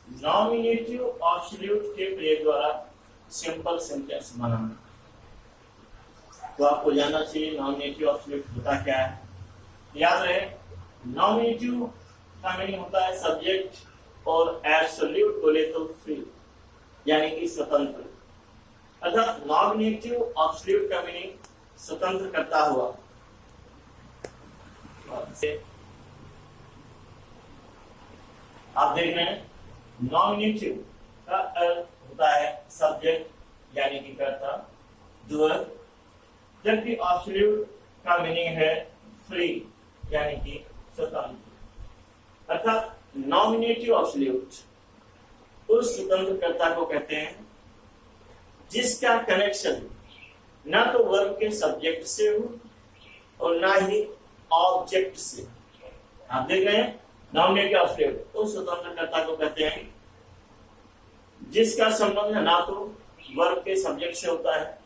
Nominative absolute के प्रयोग द्वारा सिंपल सेंटेंस बनाना। तो आपको जानना चाहिए नॉमिनेटिव ऑब्सोल्यूट होता क्या है। याद रहे, नॉमिनेटिव का मीनिंग होता है सब्जेक्ट, और एब्सोल्यूट बोले तो फ्री, यानी कि स्वतंत्र। अर्थात नॉमिनेटिव ऑब्सोल्यूट का मीनिंग स्वतंत्र करता हुआ। आप देख रहे हैं नॉमिनेटिव का अर्थ होता है सब्जेक्ट यानी कि कर्ता, डूअर, जबकि ऑब्सोल्यूट का मीनिंग है फ्री यानी कि स्वतंत्र। अर्थात नॉमिनेटिव ऑब्सोल्यूट उस स्वतंत्रकर्ता को कहते हैं जिसका कनेक्शन ना तो वर्ब के सब्जेक्ट से हो और ना ही ऑब्जेक्ट से। आप देख रहे हैं नॉमिनेटिव ऑब्सोल्यूट उस स्वतंत्रकर्ता को कहते हैं जिसका संबंध ना तो वर्ब के सब्जेक्ट से होता है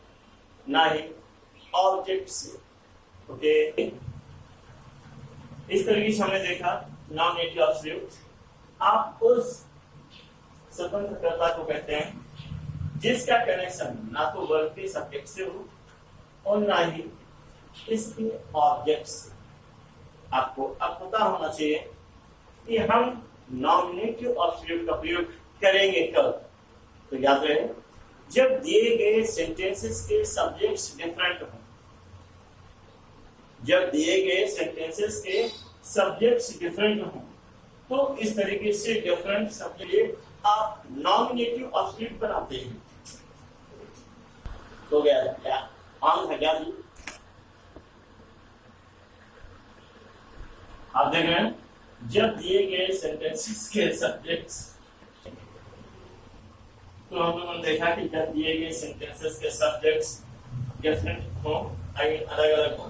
ना ही ऑब्जेक्ट से। ओके, इस तरीके से हमने देखा नॉमिनेटिव ऑब्सोल्यूट। आप उस स्वतंत्रकर्ता को कहते हैं जिसका कनेक्शन ना तो वर्ब के सब्जेक्ट से हो और ना ही इसके ऑब्जेक्ट से। आपको अब पता होना चाहिए कि हम नॉमिनेटिव ऑब्सोल्यूट का प्रयोग करेंगे कब। तो याद रहे, जब दिए गए सेंटेंसेस के सब्जेक्ट्स डिफरेंट हों। जब दिए गए सेंटेंसेस के सब्जेक्ट्स डिफरेंट हों तो इस तरीके से डिफरेंट सब्जेक्ट आप नॉमिनेटिव ऑब्सोल्यूट बनाते हैं। तो गया क्या आम था क्या जी? आप देख रहे हैं जब दिए गए सेंटेंसेस के सब्जेक्ट्स, तो हम लोगों ने देखा कि जब दिए गए सेंटेंसेस के सब्जेक्ट्स डिफरेंट हो, अलग अलग हो,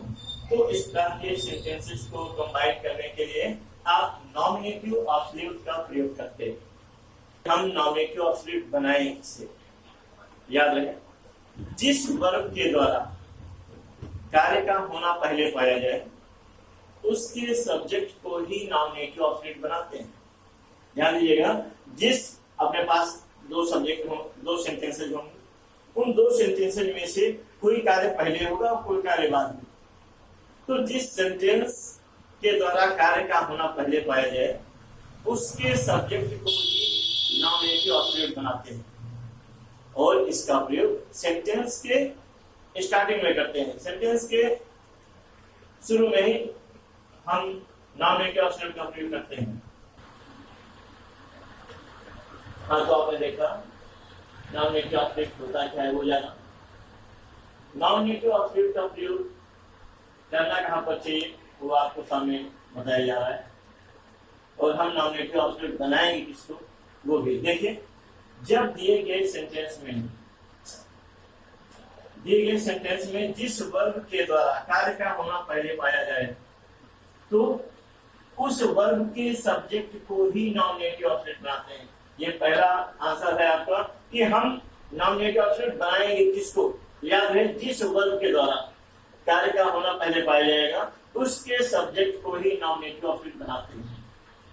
तो इस तरह के सेंटेंसेस को कंबाइन करने के लिए आप नॉमिनेटिव ऑब्सोल्यूट का प्रयोग करते हैं। हम नॉमिनेटिव ऑब्सोल्यूट बनाएं इससे। याद रहे, जिस वर्ब के द्वारा कार्य का होना पहले पाया जाए उसके सब्जेक्ट को ही नॉमिनेटिव ऑब्सोल्यूट बनाते हैं। ध्यान दीजिएगा, जिस अपने पास दो सब्जेक्ट हो, दो सेंटेंसेस होंगे, उन दो सेंटेंसेस में से कोई कार्य पहले होगा और कोई कार्य बाद में। तो जिस सेंटेंस के द्वारा कार्य का होना पहले पाया जाए उसके सब्जेक्ट को ही नॉमिनेटिव ऑब्सोल्यूट बनाते हैं, और इसका प्रयोग सेंटेंस के स्टार्टिंग में करते हैं। सेंटेंस के शुरू में ही हम नॉमिनेटिव ऑब्सोल्यूट का प्रयोग करते हैं। हाँ, तो आपने देखा नॉमिनेटिव ऑब्सोल्यूट होता क्या है वो जाना। नॉमिनेटिव ऑब्सोल्यूट का प्रयोग करना कहाँ पर चाहिए वो आपको सामने बताया जा रहा है, और हम नॉमिनेटिव ऑब्सोल्यूट बनाएंगे किसको वो भी देखिए। जब दिए गए सेंटेंस में जिस वर्ब के द्वारा कार्य का होना पहले पाया जाए तो उस वर्ब के सब्जेक्ट को ही नॉमिनेटिव ऑब्सोल्यूट बनाते हैं। ये पहला आंसर है आपका कि हम नॉमिनेटिव ऑब्सोल्यूट बनाएंगे किसको। याद रहे, जिस वर्ब के द्वारा कार्य का होना पहले पाया जाएगा उसके सब्जेक्ट को ही नॉमिनेटिव ऑब्सोल्यूट बनाते हैं।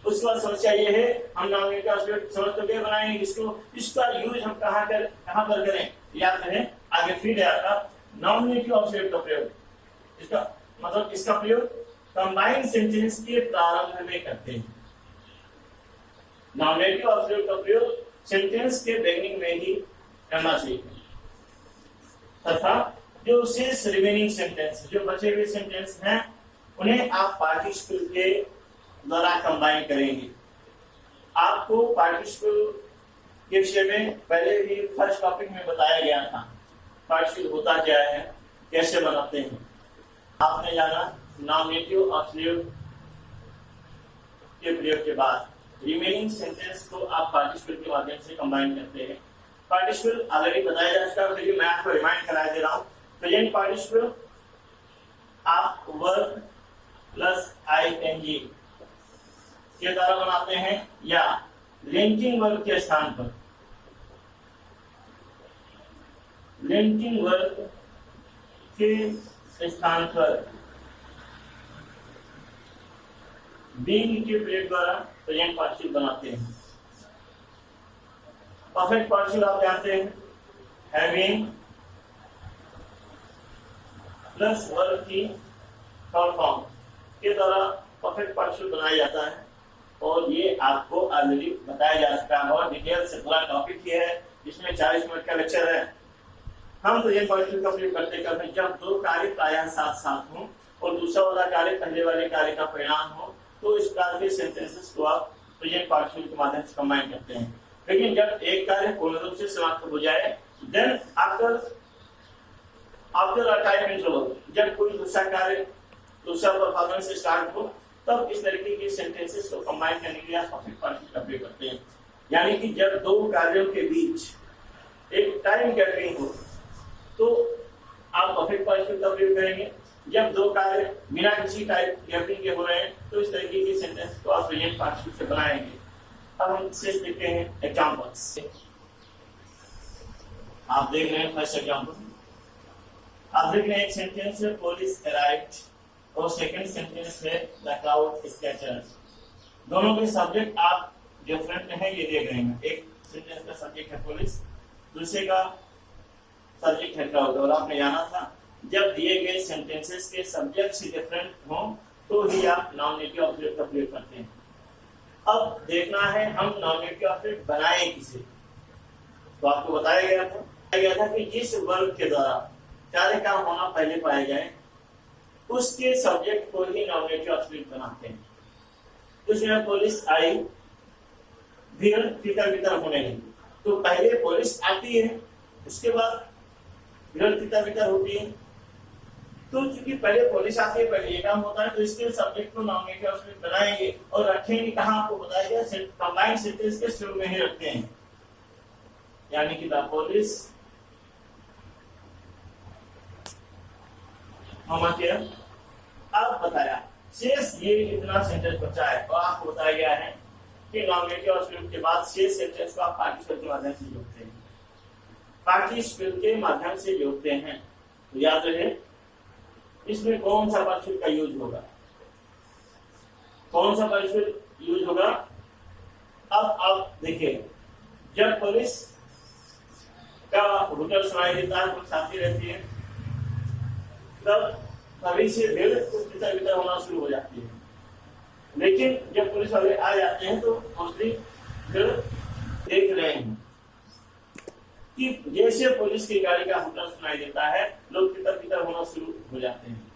उसके बाद समस्या ये है, हम नॉमिनेटिव ऑब्सोल्यूट समझ तो क्या बनाएंगे इसको, इसका यूज हम कहाँ पर करें। याद रहे, आगे फिर है आपका नॉमिनेटिव ऑब्सोल्यूट का प्रयोग। इसका मतलब इसका प्रयोग कंबाइंड सेंटेंस के प्रारंभ में करते हैं। नॉमिनेटिव ऑब्सोल्यूट का प्रयोग सेंटेंस के बिगिनिंग में ही करना चाहिए, तथा जो शेष रिमेनिंग सेंटेंस, जो बचे हुए सेंटेंस हैं, उन्हें आप पार्टिसिपल के द्वारा कंबाइन करेंगे। आपको पार्टिसिपल के विषय में पहले ही फर्स्ट टॉपिक में बताया गया था। पार्टिसिपल होता क्या है, कैसे बनाते हैं। आपने जाना नॉमिनेटिव ऑब्सोल्यूट के प्रयोग के बाद रिमेनिंग सेंटेंस को आप पार्टिसिपल के माध्यम से कंबाइन करते हैं। पार्टिसिपल ऑलरेडी बताया जा चुका है, मैं आपको रिमाइंड करा दे रहा हूं। प्रेजेंट पार्टिसिपल आप वर्ब प्लस आईएनजी के द्वारा बनाते हैं, या लिंकिंग वर्ब के स्थान पर लिंकिंग वर्ब के स्थान पर बीइंग के प्रयोग द्वारा प्रेजेंट पार्टिसिपल बनाते हैं। परफेक्ट पार्शियल आप जानते हैं, हैविंग प्लस वर्ब की थर्ड फॉर्म के द्वारा परफेक्ट पार्शियल बनाया जाता है। और ये आपको ऑलरेडी बताया जा चुका है और डिटेल से पूरा टॉपिक ये है, इसमें 40 मिनट का लेक्चर है। हम तो ये पार्शियल का प्रयोग करते करते जब दो कार्य प्रायः साथ साथ हों और दूसरा वाला कार्य पहले वाले कार्य का परिणाम हो, तो इस प्रकार के सेंटेंसेस को आप प्रेजेंट पार्शियल के माध्यम से कंबाइन करते हैं। लेकिन जब एक कार्य पूर्ण रूप से समाप्त हो जाए, then after a time interval, जब कोई दूसरा कार्य दूसरा परफॉर्मेंस से स्टार्ट हो, तब इस तरीके के सेंटेंसेस को कंबाइन करने के लिए आप परफेक्ट पार्शियल का प्रयोग करते हैं। यानी कि जब दो कार्यों के बीच एक टाइम गैपिंग हो, तो आप परफेक्ट पार्शियल का प्रयोग करेंगे। जब दो कार्य बिना किसी टाइप गैपिंग के हो रहे हैं, तो इस तरीके के सेंटेंस को आप प्रेजेंट पार्शियल से बनाएंगे। अब हम इससे देखते हैं एग्जांपल्स। आप देख रहे हैं फर्स्ट एग्जांपल, आप देख रहे हैं एक सेंटेंस है पुलिस अराइव्ड और सेकंड सेंटेंस है द क्राउड स्कैटर्ड। दोनों के सब्जेक्ट आप डिफरेंट हैं, ये देख रहे हैं। एक सेंटेंस का सब्जेक्ट है पुलिस, दूसरे का सब्जेक्ट है क्राउड। और आपने जाना था जब दिए गए सेंटेंसेस के सब्जेक्ट से डिफरेंट हों, तो ही आप नॉमिनेटिव ऑब्जेक्ट का प्रयोग करते हैं। अब देखना है हम नॉमिनेटिव ऑब्जेक्ट बनाएं किसे। तो आपको बताया गया था कि जिस वर्ब के द्वारा कार्य का होना पहले पाया जाए, उसके सब्जेक्ट को ही नॉमिनेटिव ऑब्जेक्ट बनाते हैं। उसमें पुलिस आई, भीड़ तितर बितर होने लगी, तो पहले पुलिस आती है, उसके बाद भीड़ तितर बितर होती है। तो चूंकि पहले पुलिस आती है, पहले ये काम होता है, तो इसके सब्जेक्ट को नॉमिनेटिव ऑब्जेक्ट बनाएंगे और रखेंगे कहाँ, आपको बताया गया कंबाइंड सेंटेंस के शुरू में ही रखते हैं। यानी कि द पुलिस अब बताया शेष ये इतना सेंटेंस बचा है, और आपको बताया गया है कि नॉमिनेटिव ऑब्जेक्ट के बाद शेष सेंटेंस को आप पार्टिसिपल के माध्यम से जोड़ते हैं। पार्टिसिपल के माध्यम से जोड़ते हैं, तो याद रहे इसमें कौन सा पार्टिसिपल का यूज होगा, कौन सा पार्टिसिपल यूज होगा। अब आप देखिए, जब पुलिस का होटल सुनाई देता है, पुलिस आती रहती है, तब तभी से भीड़ कुछ भीतर भीतर होना शुरू हो जाती है। लेकिन जब पुलिस वाले आ जाते हैं, तो मोस्टली भीड़ देख रहे हैं कि जैसे पुलिस की गाड़ी का होटल सुनाई देता है, लोग भीतर भीतर होना शुरू हो जाते हैं।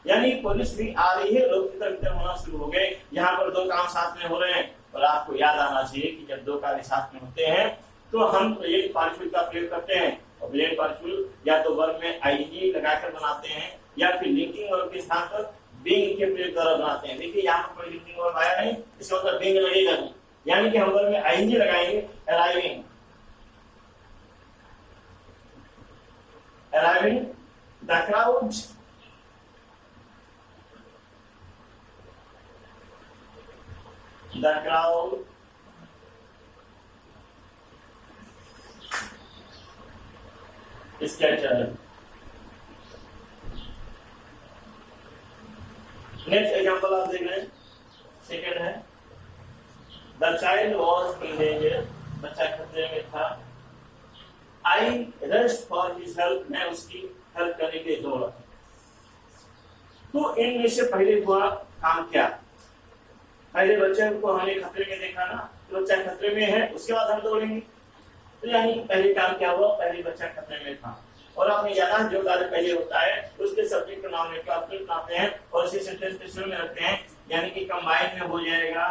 यानी पुलिस भी आ रही है, लोग भीतर भीतर होना शुरू हो गए। यहाँ पर दो काम साथ में हो रहे हैं, और आपको याद आना चाहिए कि जब दो कार्य साथ में होते हैं, तो हम प्रेजेंट पार्टिसिपल का प्रयोग करते हैं। और प्रेजेंट पार्टिसिपल या तो वर्ब में आईएनजी लगाकर बनाते हैं, या फिर लिंकिंग वर्ब के स्थान पर बीइंग के प्रयोग द्वारा बनाते हैं। देखिए यहाँ पर कोई लिंकिंग वर्ब आया नहीं, इसका मतलब बीइंग लगेगा नहीं। यानी कि हम वर्ब में आईएनजी लगाएंगे, arriving, arriving the crowd, the crowd scattered. Next example आप देख रहे हैं, सेकंड है the child was in danger, बच्चा खतरे में था। आई रश्ड फॉर हिज हेल्प, मैं उसकी हेल्प करने के लिए दौड़ा। तो इनमें से पहले हुआ काम क्या, पहले बच्चे को हमने खतरे में देखा ना, तो बच्चा खतरे में है, उसके बाद हम दौड़ेंगे। तो यानी पहले काम क्या हुआ, पहले बच्चा खतरे में था। और आपने जाना जो कार्य पहले होता है उसके सब्जेक्ट को नॉमिनेटिव ऑब्जेक्ट बनाते हैं और इसी सेंटेंस के शुरू में रखते हैं। यानी कि कंबाइन में हो जाएगा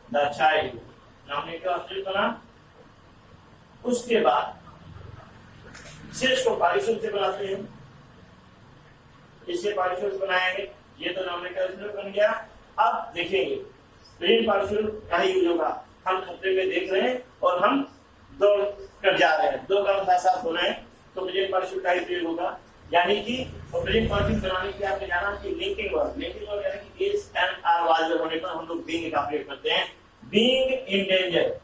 द चाइल्ड, नॉमिनेटिव ऑब्जेक्ट बना। उसके बाद शेष को पार्टिसिपल से बनाते हैं, इससे पार्टिसिपल बनाएंगे, ये तो नॉमिनेटिव ऑब्जेक्ट बन गया। अब देखेंगे प्रेजेंट पार्टिसिपल का ही यूज होगा। हम खतरे में देख रहे हैं और हम दौड़ कर जा रहे हैं, दो काम साथ साथ हो रहे हैं, तो प्रेजेंट पार्टिसिपल का ही प्रयोग होगा। यानी कि प्रेजेंट पार्टिसिपल बनाने के लिए आपने जाना कि लिंकिंग वर्ब, लिंकिंग वर्ब यानी कि इज एंड आर वाज होने पर हम लोग बीइंग का प्रयोग करते हैं। Being in danger,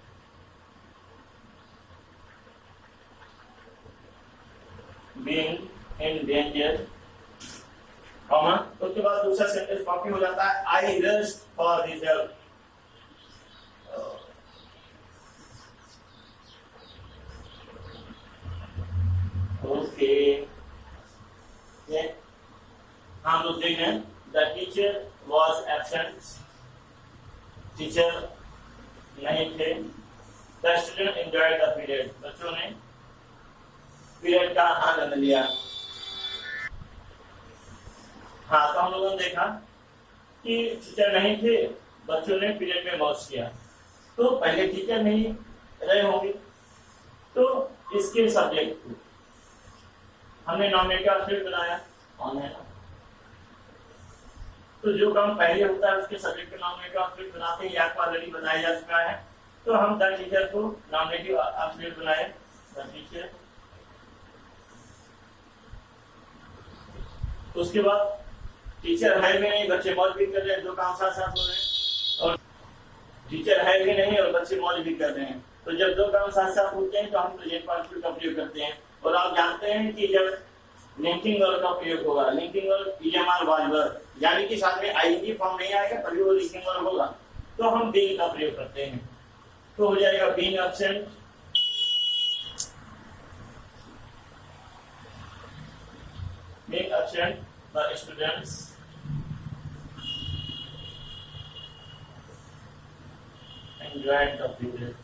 being in danger, comma, उसके बाद दूसरा सेंटेंस कॉपी हो जाता है, I rushed for his help. Teacher नहीं थे। The student enjoyed the period, बच्चों ने पीरियड का आनंद लिया। हाँ, तो हम लोगों ने देखा कि टीचर नहीं थे, बच्चों ने पीरियड में मौज किया। तो पहले टीचर नहीं रहे होंगे, तो इसके सब्जेक्ट को हमने नॉमिनेटिव का ऑब्जेक्ट बनाया, कौन है ना। तो जो काम पहले होता है उसके सब्जेक्ट के नॉमिनेटिव ऑब्जेक्ट बनाते हैं, या आपको ऑलरेडी बताया जा चुका है। तो हम द टीचर को नॉमिनेटिव ऑब्जेक्ट बनाए, द टीचर। उसके बाद टीचर है भी नहीं, बच्चे मौज भी कर रहे हैं, दो काम साथ साथ हो रहे हैं। और टीचर है भी नहीं और बच्चे मौज भी कर रहे हैं, तो जब दो काम साथ साथ होते हैं तो हम प्रेजेंट पार्टिसिपल का प्रयोग करते हैं। और आप जानते हैं कि जब लिंकिंग वर्ब का प्रयोग होगा, लिंकिंग वर्ब ईएमआर वर्ब, यानी कि साथ में आईएनजी फॉर्म नहीं आएगा तभी वो लिंकिंग वर्ब होगा, तो हम बीइंग का प्रयोग करते हैं। तो हो जाएगा being absent, being absent the students enjoyed the period.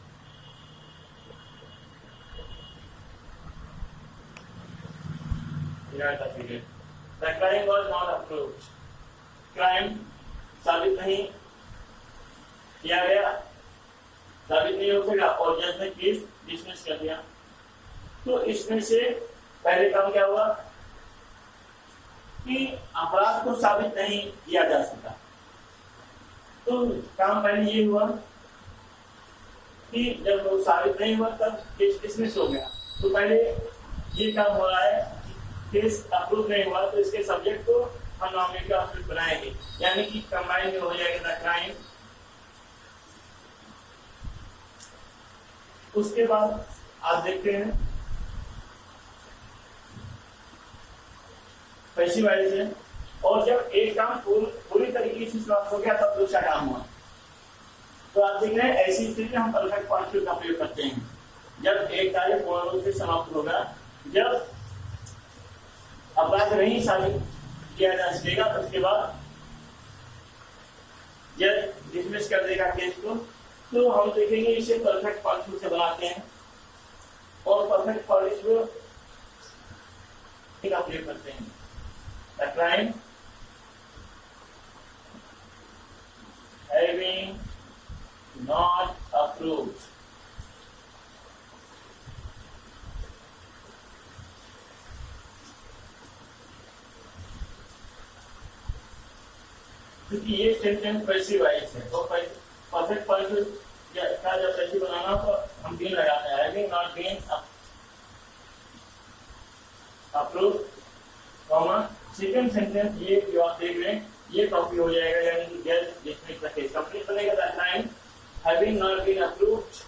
Enjoyed the period. The crime was not approved. Crime साबित नहीं किया गया, साबित नहीं हो सका और जज ने केस डिसमिस कर दिया। तो इसमें से पहले काम क्या हुआ कि अपराध को साबित नहीं किया जा सका। तो काम पहले ये हुआ कि जब वो साबित नहीं हुआ तब केस डिसमिस हो गया। तो पहले ये काम हो रहा है, केस अप्रूव नहीं हुआ तो इसके सब्जेक्ट को हम नॉमिनेटिव ऑब्जेक्ट बनाएंगे, यानी कि कंबाइन में हो जाएगा द क्राइम। उसके बाद आप देखते हैं पैसिव वॉइस है, और जब एक काम पूरी तरीके से समाप्त हो गया तब दूसरा काम हुआ। तो आप देख रहे हैं ऐसी स्थिति में हम परफेक्ट पार्टिसिपल का प्रयोग करते हैं, जब एक कार्य पूर्ण रूप से समाप्त होगा, जब अपराध नहीं साबित किया जा सकेगा, उसके बाद जज डिसमिस कर देगा केस को। तो हम देखेंगे इसे परफेक्ट पार्टिसिपल से बनाते हैं और परफेक्ट पार्टिसिपल का प्रयोग करते हैं। The crime having not approved, क्योंकि ये सेंटेंस पैसिव वॉइस है, तो परफेक्ट पार्टिसिपल का जब पैसिव बनाना हो तो हम बीन लगाते हैं, having not been approved, comma second sentence ये जो आप देख रहे हैं ये कॉपी हो जाएगा, यानी कि जज डिसमिस द केस। कंप्लीट बनेगा the crime having not been approved